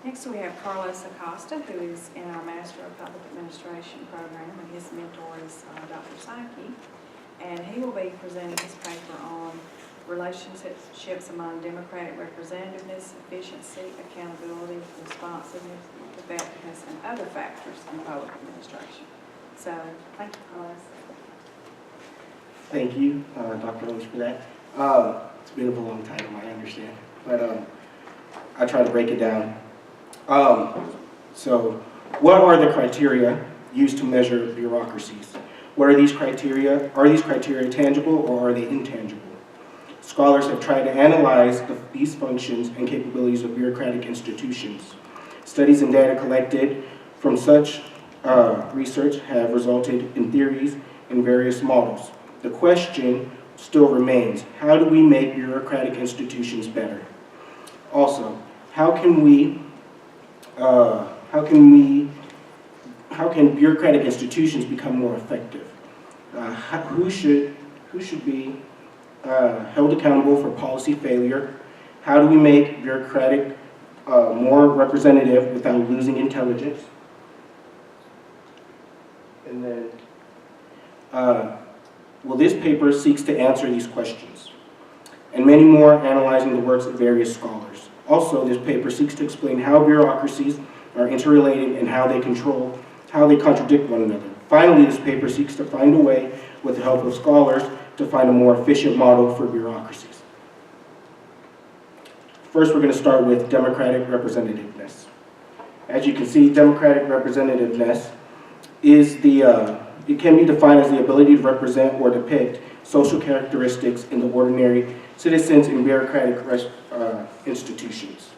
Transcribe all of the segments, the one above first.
Next we have Carlos Acosta, who is in our Master of Public Administration program, and his mentor is Dr. Sankey. And he will be presenting his paper on relationships among democratic representativeness, efficiency, accountability, responsiveness, effectiveness, and other factors in public administration. So, thank you, Carlos. Thank you, Dr. Owens, for that. It's been a long time, I understand, but I try to break it down. So, what are the criteria used to measure bureaucracies? What are these criteria? Are these criteria tangible or are they intangible? Scholars have tried to analyze these functions and capabilities of bureaucratic institutions. Studies and data collected from such research have resulted in theories and various models. The question still remains, how do we make bureaucratic institutions better? Also, how can bureaucratic institutions become more effective? Who should be held accountable for policy failure? How do we make bureaucratic more representative without losing intelligence? And then, well, this paper seeks to answer these questions, and many more, analyzing the works of various scholars. Also, this paper seeks to explain how bureaucracies are interrelated and how they contradict one another. Finally, this paper seeks to find a way, with the help of scholars, to find a more efficient model for bureaucracies. First, we're going to start with democratic representativeness. As you can see, democratic representativeness is it can be defined as the ability to represent or depict social characteristics in the ordinary citizens in bureaucratic institutions.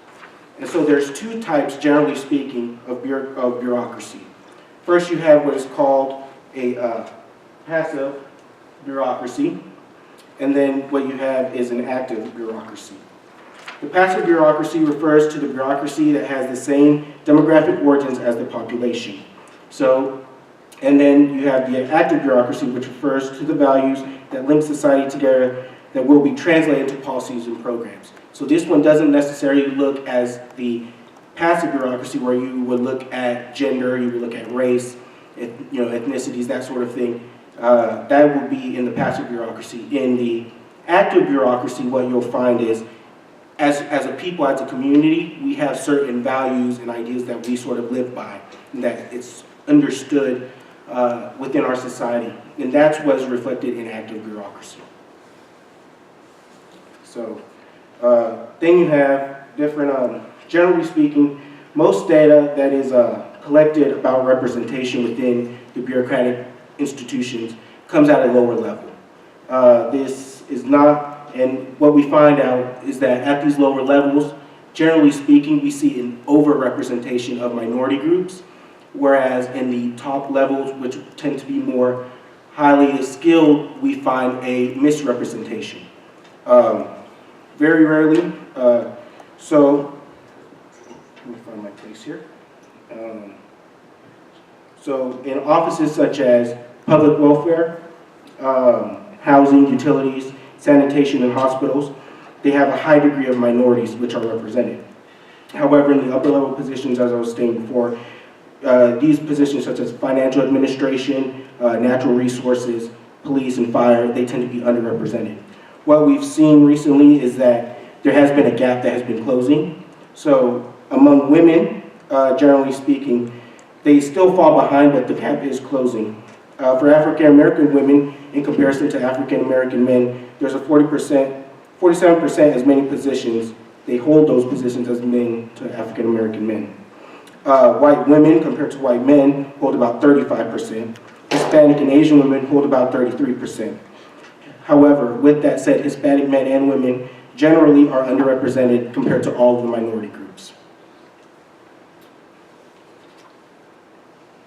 And so there's two types, generally speaking, of bureaucracy. First, you have what is called a passive bureaucracy, and then what you have is an active bureaucracy. The passive bureaucracy refers to the bureaucracy that has the same demographic origins as the population. And then you have the active bureaucracy, which refers to the values that link society together that will be translated to policies and programs. So this one doesn't necessarily look as the passive bureaucracy, where you would look at gender, you would look at race, ethnicities, that sort of thing. That would be in the passive bureaucracy. In the active bureaucracy, what you'll find is, as a people, as a community, we have certain values and ideas that we sort of live by, and that it's understood within our society. And that's what's reflected in active bureaucracy. So, then you have different, generally speaking, most data that is collected about representation within the bureaucratic institutions comes at a lower level. This is not, and what we find out is that at these lower levels, generally speaking, we see an overrepresentation of minority groups, whereas in the top levels, which tend to be more highly skilled, we find a misrepresentation. Very rarely, so let me find my place here. So in offices such as public welfare, housing, utilities, sanitation, and hospitals, they have a high degree of minorities which are represented. However, in the upper level positions, as I was stating before, these positions such as financial administration, natural resources, police, and fire, they tend to be underrepresented. What we've seen recently is that there has been a gap that has been closing. So among women, generally speaking, they still fall behind, but the gap is closing. For African American women, in comparison to African American men, there's a 47% as many positions. They hold those positions as men to African American men. White women, compared to white men, hold about 35%. Hispanic and Asian women hold about 33%. However, with that said, Hispanic men and women generally are underrepresented compared to all of the minority groups.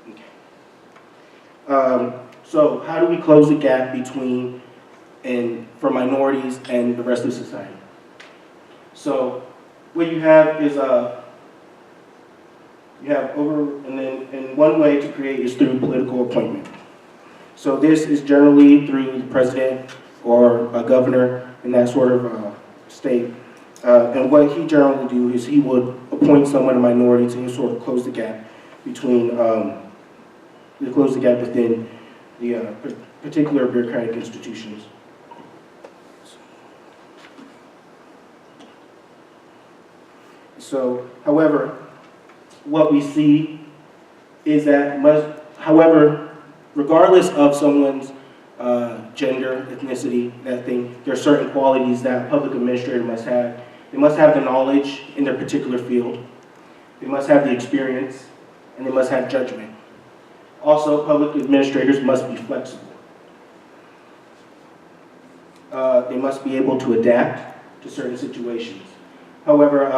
Okay. So how do we close the gap between for minorities and the rest of society? So what you have is and one way to create is through political appointment. So this is generally through the president or a governor in that sort of state. And what he generally do is he would appoint someone a minority to sort of close the gap between, within the particular bureaucratic institutions. So, however, what we see is that regardless of someone's gender, ethnicity, that thing, there are certain qualities that a public administrator must have. They must have the knowledge in their particular field. They must have the experience, and they must have judgment. Also, public administrators must be flexible. They must be able to adapt to certain situations. However,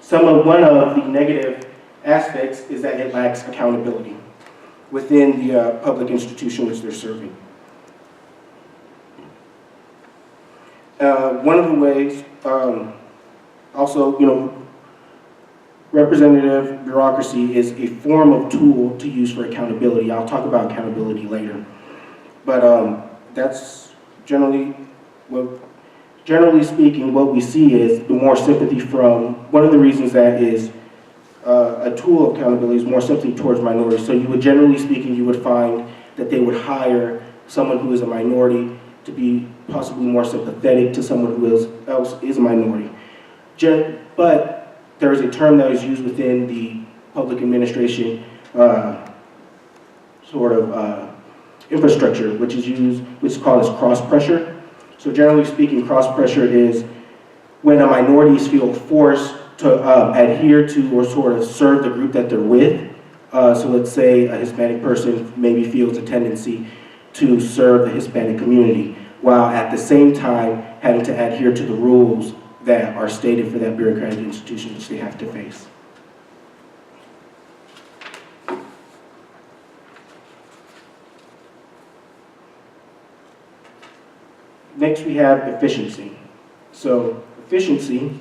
one of the negative aspects is that it lacks accountability within the public institution which they're serving. One of the ways, representative bureaucracy is a form of tool to use for accountability. I'll talk about accountability later. But that's generally speaking, what we see is the more sympathy from, one of the reasons that is a tool of accountability is more sympathy towards minorities. So you would, generally speaking, you would find that they would hire someone who is a minority to be possibly more sympathetic to someone who else is a minority. But there is a term that is used within the public administration infrastructure, which is called as cross-pressure. So generally speaking, cross-pressure is when a minorities feel forced to adhere to or sort of serve the group that they're with. So let's say a Hispanic person maybe feels a tendency to serve the Hispanic community, while at the same time having to adhere to the rules that are stated for that bureaucratic institution which they have to face. Next we have efficiency. So efficiency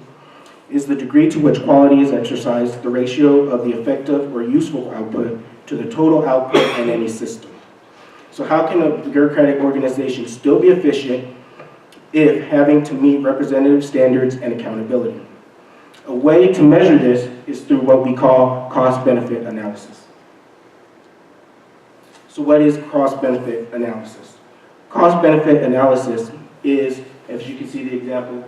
is the degree to which quality is exercised, the ratio of the effective or useful output to the total output in any system. So how can a bureaucratic organization still be efficient if having to meet representative standards and accountability? A way to measure this is through what we call cost-benefit analysis. So what is cost-benefit analysis? Cost-benefit analysis is, as you can see the example,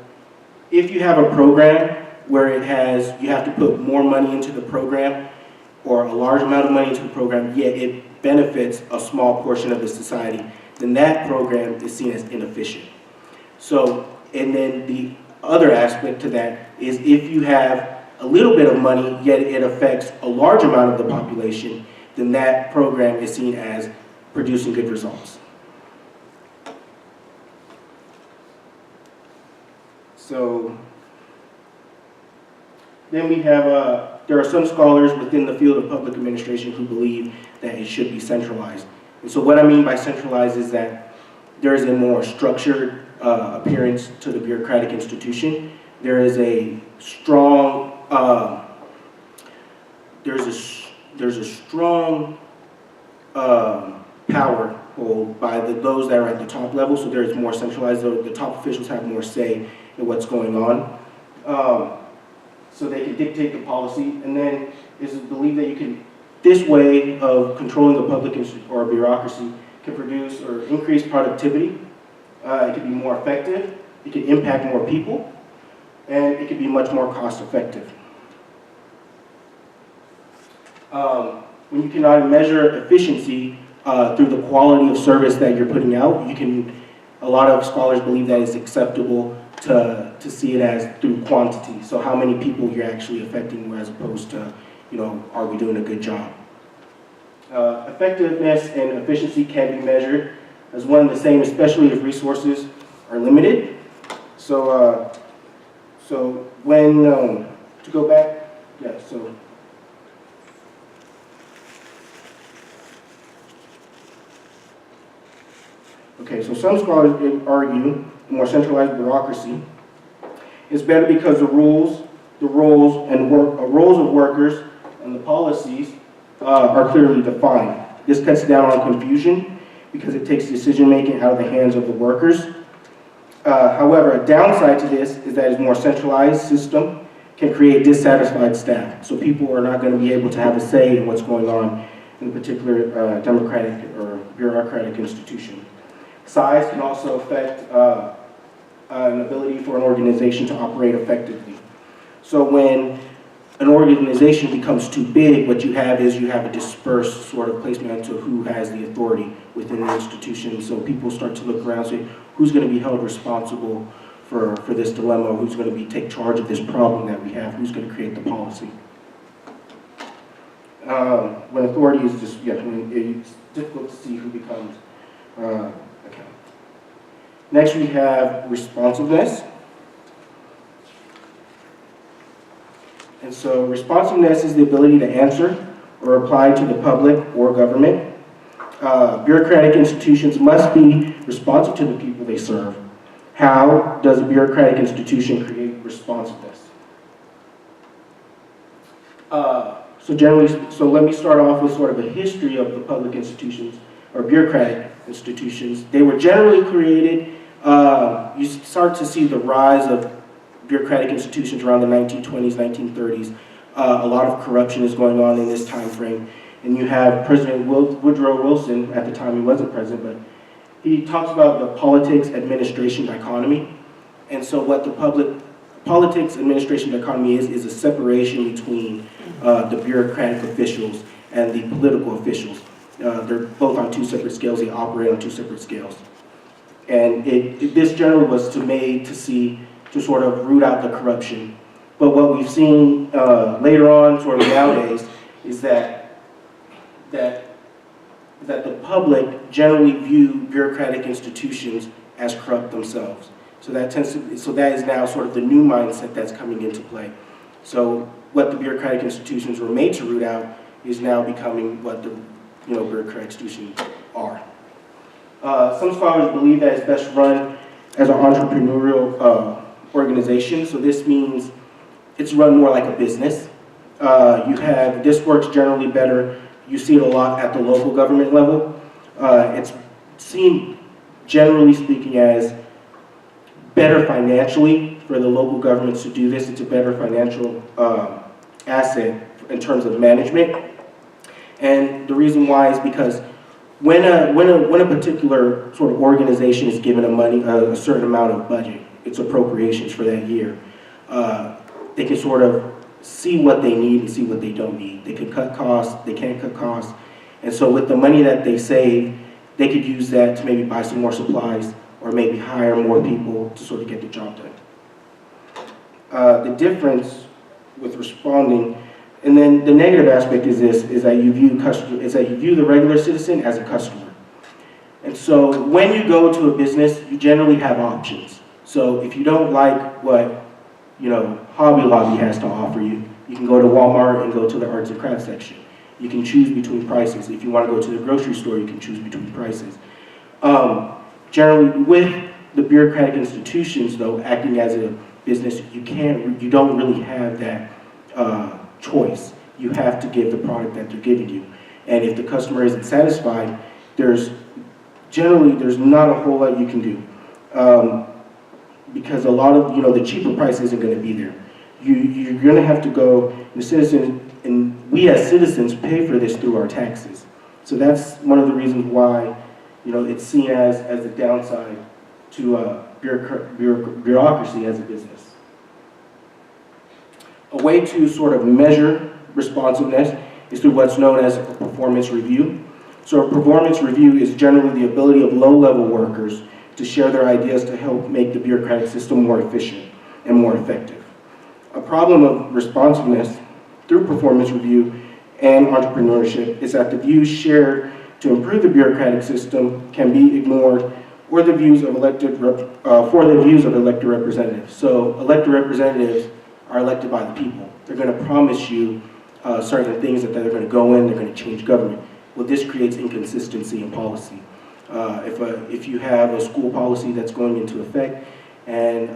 if you have a program where you have to put more money into the program or a large amount of money into the program, yet it benefits a small portion of the society, then that program is seen as inefficient. So, and then the other aspect to that is if you have a little bit of money, yet it affects a large amount of the population, then that program is seen as producing good results. So, then we have, there are some scholars within the field of public administration who believe that it should be centralized. And so what I mean by centralized is that there is a more structured appearance to the bureaucratic institution. There is a strong, there's a strong power hold by those that are at the top level, so there is more centralized, the top officials have more say in what's going on. So they can dictate the policy, and then it's believed that you can, this way of controlling the public or bureaucracy can produce or increase productivity. It can be more effective, it can impact more people, and it can be much more cost effective. When you cannot measure efficiency through the quality of service that you're putting out, a lot of scholars believe that it's acceptable to see it as through quantity. So how many people you're actually affecting as opposed to, are we doing a good job? Effectiveness and efficiency can be measured as one and the same, especially if resources are limited. So, when, to go back, yeah, so. Okay, so some scholars argue more centralized bureaucracy is better because the roles of workers and the policies are clearly defined. This cuts down on confusion because it takes decision-making out of the hands of the workers. However, a downside to this is that it's more centralized system can create dissatisfied staff. So people are not going to be able to have a say in what's going on in a particular democratic or bureaucratic institution. Size can also affect an ability for an organization to operate effectively. So when an organization becomes too big, what you have is you have a dispersed sort of placement to who has the authority within the institution. So people start to look around and say, who's going to be held responsible for this dilemma? Who's going to take charge of this problem that we have? Who's going to create the policy? When authority is just, it's difficult to see who becomes accountable. Next we have responsiveness. And so responsiveness is the ability to answer or reply to the public or government. Bureaucratic institutions must be responsive to the people they serve. How does a bureaucratic institution create responsiveness? So let me start off with sort of a history of the public institutions or bureaucratic institutions. They were generally created, you start to see the rise of bureaucratic institutions around the 1920s, 1930s. A lot of corruption is going on in this time frame. And you have President Woodrow Wilson, at the time he wasn't president, but he talks about the politics-administration dichotomy. And so what the politics-administration dichotomy is a separation between the bureaucratic officials and the political officials. They're both on two separate scales, they operate on two separate scales. And this generally was to sort of root out the corruption. But what we've seen later on, sort of nowadays, is that the public generally view bureaucratic institutions as corrupt themselves. So that is now sort of the new mindset that's coming into play. So what the bureaucratic institutions were made to root out is now becoming what the bureaucratic institutions are. Some scholars believe that it's best run as an entrepreneurial organization. So this means it's run more like a business. This works generally better. You see it a lot at the local government level. It's seen, generally speaking, as better financially for the local governments to do this. It's a better financial asset in terms of management. And the reason why is because when a particular sort of organization is given a certain amount of budget, its appropriations for that year, they can sort of see what they need and see what they don't need. They can cut costs, they can't cut costs. And so with the money that they save, they could use that to maybe buy some more supplies or maybe hire more people to sort of get the job done. The difference with responding, and then the negative aspect is that you view the regular citizen as a customer. And so when you go to a business, you generally have options. So if you don't like what Hobby Lobby has to offer you, you can go to Walmart and go to the arts and crafts section. You can choose between prices. If you want to go to the grocery store, you can choose between prices. Generally, with the bureaucratic institutions, though, acting as a business, you don't really have that choice. You have to give the product that they're giving you. And if the customer isn't satisfied, there's not a whole lot you can do. Because a lot of, the cheaper price isn't going to be there. You're going to have to go, and we as citizens pay for this through our taxes. So that's one of the reasons why, it's seen as a downside to bureaucracy as a business. A way to sort of measure responsiveness is through what's known as a performance review. So a performance review is generally the ability of low-level workers to share their ideas to help make the bureaucratic system more efficient and more effective. A problem of responsiveness through performance review and entrepreneurship is that the views shared to improve the bureaucratic system can be ignored for the views of elected representatives. So elected representatives are elected by the people. They're going to promise you certain things that they're going to go in, they're going to change government. Well, this creates inconsistency in policy. If you have a school policy that's going into effect and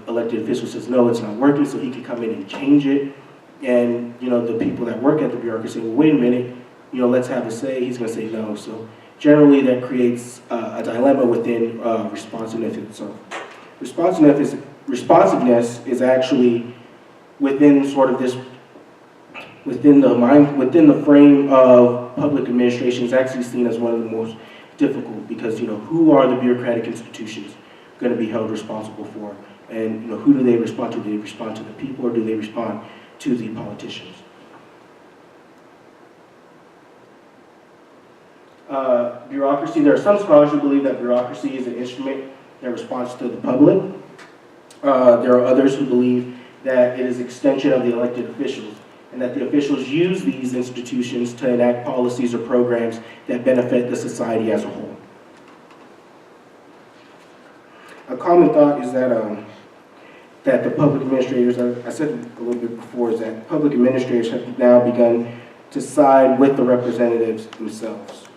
elected official says, no, it's not working, so he can come in and change it. And, the people that work at the bureaucracy say, well, wait a minute, let's have a say. He's going to say no. So generally that creates a dilemma within responsiveness itself. Responsiveness is actually within sort of this, within the frame of public administration, is actually seen as one of the most difficult, because who are the bureaucratic institutions going to be held responsible for, and who do they respond to? Do they respond to the people, or do they respond to the politicians? Bureaucracy. There are some scholars who believe that bureaucracy is an instrument that responds to the public. There are others who believe that it is an extension of the elected officials, and that the officials use these institutions to enact policies or programs that benefit the society as a whole. A common thought is that the public administrators, I said a little bit before, is that public administrators have now begun to side with the representatives themselves.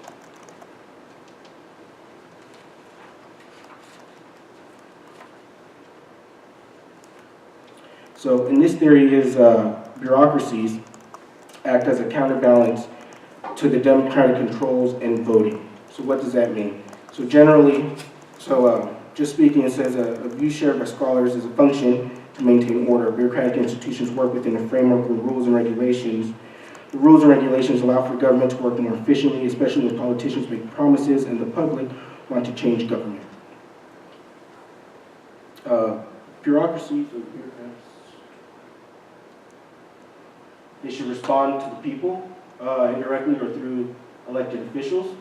So in this theory is bureaucracies act as a counterbalance to the democratic controls and voting. So what does that mean? So generally, just speaking, it says a view shared by scholars is a function to maintain order. Bureaucratic institutions work within a framework of rules and regulations. The rules and regulations allow for government to work more efficiently, especially when politicians make promises and the public want to change government. Bureaucracies, or bureaucrats, they should respond to the people indirectly or through elected officials.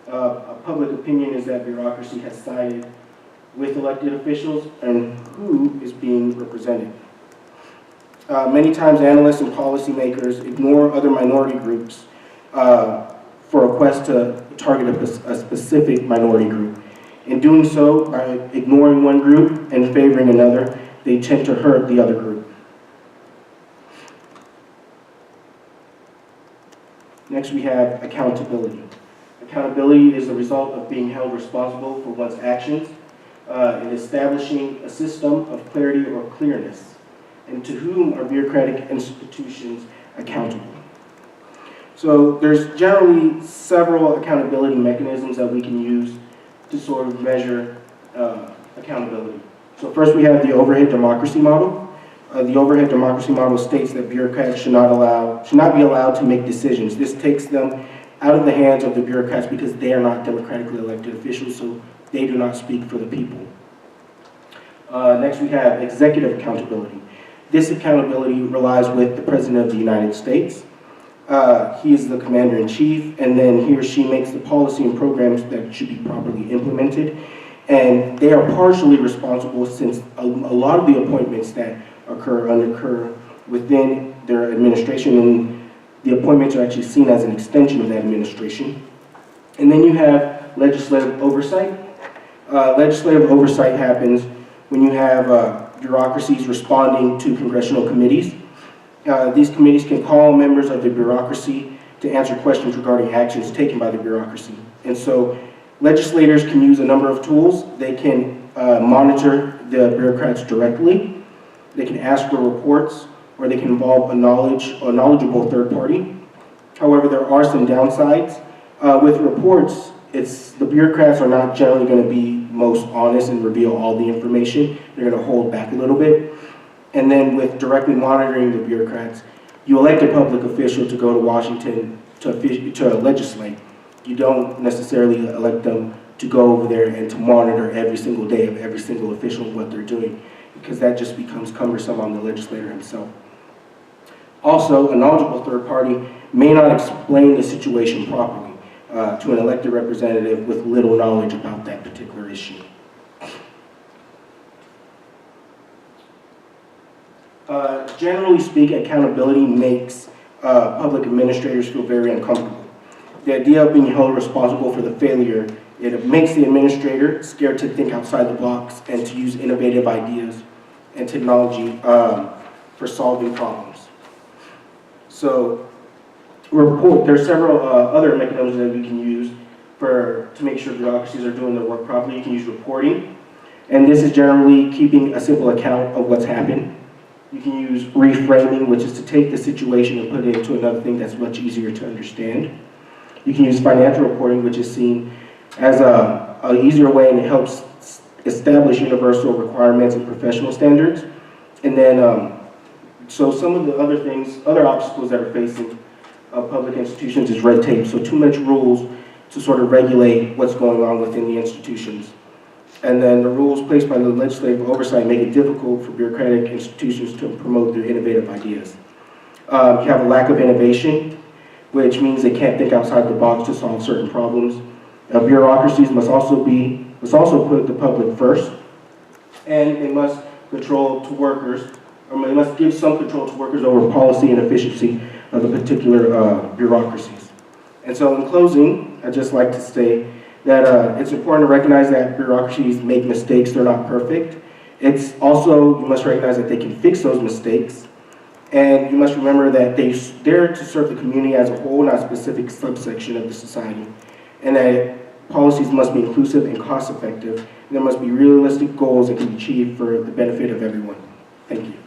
A public opinion is that bureaucracy has sided with elected officials and who is being represented. Many times analysts and policymakers ignore other minority groups for a quest to target a specific minority group. In doing so, by ignoring one group and favoring another, they tend to hurt the other group. Next, we have accountability. Accountability is the result of being held responsible for one's actions in establishing a system of clarity or clearness. And to whom are bureaucratic institutions accountable? So there's generally several accountability mechanisms that we can use to sort of measure accountability. So first we have the overhead democracy model. The overhead democracy model states that bureaucrats should not be allowed to make decisions. This takes them out of the hands of the bureaucrats because they are not democratically elected officials, so they do not speak for the people. Next we have executive accountability. This accountability relies with the President of the United States. He is the commander-in-chief, and then he or she makes the policy and programs that should be properly implemented. And they are partially responsible, since a lot of the appointments that occur within their administration, and the appointments are actually seen as an extension of that administration. And then you have legislative oversight. Legislative oversight happens when you have bureaucracies responding to congressional committees. These committees can call members of the bureaucracy to answer questions regarding actions taken by the bureaucracy. And so legislators can use a number of tools. They can monitor the bureaucrats directly. They can ask for reports, or they can involve a knowledgeable third party. However, there are some downsides. With reports, the bureaucrats are not generally going to be most honest and reveal all the information. They're going to hold back a little bit. And then with directly monitoring the bureaucrats, you elect a public official to go to Washington to legislate. You don't necessarily elect them to go over there and to monitor every single day of every single official and what they're doing, because that just becomes cumbersome on the legislator himself. Also, a knowledgeable third party may not explain the situation properly to an elected representative with little knowledge about that particular issue. Generally speaking, accountability makes public administrators feel very uncomfortable. The idea of being held responsible for the failure, it makes the administrator scared to think outside the box and to use innovative ideas and technology for solving problems. So there are several other mechanisms that we can use to make sure bureaucracies are doing their work properly. You can use reporting, and this is generally keeping a simple account of what's happened. You can use reframing, which is to take the situation and put it into another thing that's much easier to understand. You can use financial reporting, which is seen as an easier way, and it establish universal requirements and professional standards. And then, so some of the other things, other obstacles that are facing public institutions is red tape. So too much rules to sort of regulate what's going on within the institutions. And then the rules placed by the legislative oversight make it difficult for bureaucratic institutions to promote their innovative ideas. You have a lack of innovation, which means they can't think outside the box to solve certain problems. Bureaucracies must also put the public first, and they must control to workers, or they must give some control to workers over policy and efficiency of the particular bureaucracies. And so in closing, I'd just like to say that it's important to recognize that bureaucracies make mistakes, they're not perfect. It's also, you must recognize that they can fix those mistakes, and you must remember that they're there to serve the community as a whole, not a specific subsection of the society. And that policies must be inclusive and cost-effective, and there must be realistic goals that can be achieved for the benefit of everyone. Thank you.